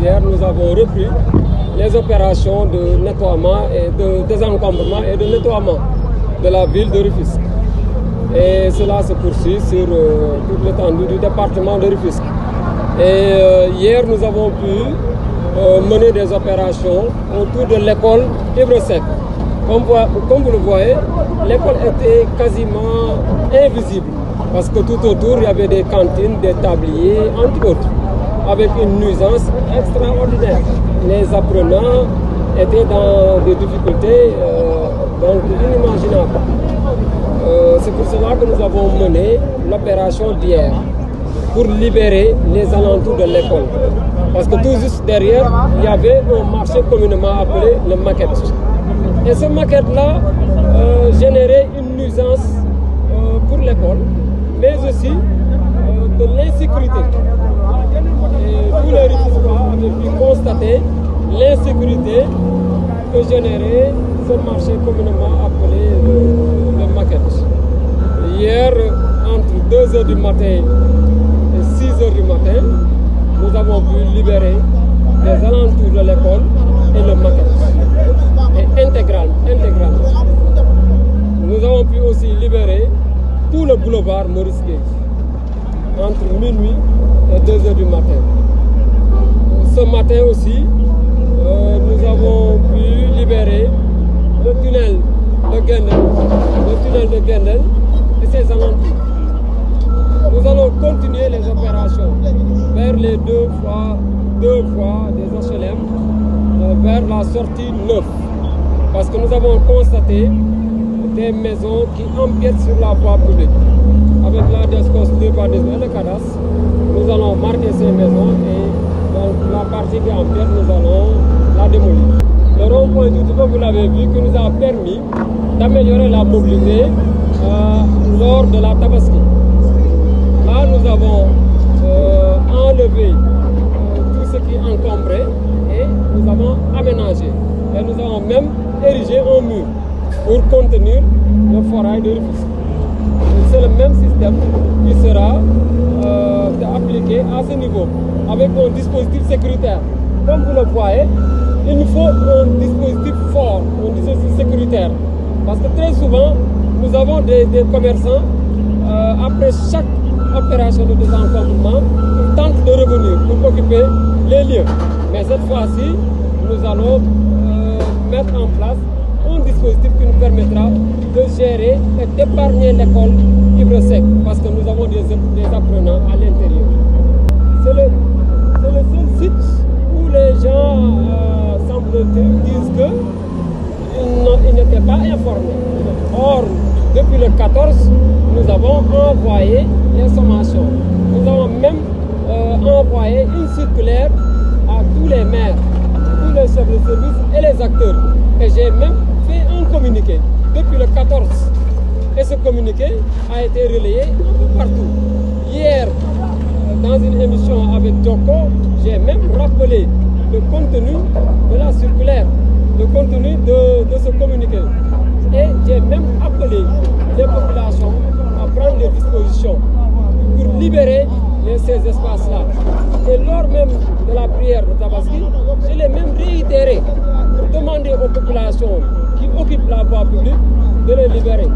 Hier, nous avons repris les opérations de nettoiement et de désencombrement et de nettoiement de la ville de Rufisque. Et cela se poursuit sur toute l'étendue du département de Rufisque. Et hier, nous avons pu mener des opérations autour de l'école Ibra Seck. Comme vous le voyez, l'école était quasiment invisible parce que tout autour, il y avait des cantines, des tabliers, entre autres, avec une nuisance extraordinaire. Les apprenants étaient dans des difficultés inimaginables. C'est pour cela que nous avons mené l'opération d'hier pour libérer les alentours de l'école. Parce que tout juste derrière, il y avait un marché communément appelé le maquette. Et ce maquette-là générait une nuisance pour l'école, mais aussi de l'insécurité. Et tous les Rufisquois avaient pu constater l'insécurité que générait ce marché communément appelé le maquette. Hier, entre 2 h du matin et 6 h du matin, nous avons pu libérer les alentours de l'école et le maquette. Et intégralement. Nous avons pu aussi libérer tout le boulevard Maurice Gueye entre minuit et 2 h du matin. Ce matin aussi, nous avons pu libérer le tunnel de Guendel et ses alentours. Nous allons continuer les opérations vers les deux voies des HLM vers la sortie 9. Parce que nous avons constaté des maisons qui empiètent sur la voie publique. Avec la DSCOS, l'urbanisme et le cadastre, nous allons marquer ces maisons et donc la partie qui empiète, nous allons la démolir. Le rond-point du Touba, vous l'avez vu, qui nous a permis d'améliorer la mobilité lors de la Tabaski. Là, nous avons enlevé tout ce qui encombrait et nous avons aménagé. Et nous avons même érigé un mur pour contenir le forail de Rufisque. C'est le même système qui sera appliqué à ce niveau, avec un dispositif sécuritaire. Comme vous le voyez, il nous faut un dispositif fort, un dispositif sécuritaire. Parce que très souvent, nous avons des commerçants, après chaque opération de désencombrement, ils tentent de revenir pour occuper les lieux. Mais cette fois-ci, nous allons mettre en place un dispositif qui nous permettra de gérer et d'épargner l'école Ibra Seck, parce que nous avons des apprenants à l'intérieur. C'est le seul site où les gens, semble-t-il, disent qu'ils n'étaient pas informés. Or, depuis le 14, nous avons envoyé les sommations. Nous avons même envoyé une circulaire à tous les maires, tous les chefs de service et les acteurs. Et j'ai même fait un communiqué depuis le 14. Et ce communiqué a été relayé un peu partout. Hier, dans une émission avec Djoko, j'ai même rappelé le contenu de la circulaire, le contenu de ce communiqué. Et j'ai même appelé les populations à prendre des dispositions pour libérer ces espaces-là. Et lors même de la prière de Tabaski, je l'ai même réitéré pour demander aux populations qui occupent la voie publique de les libérer.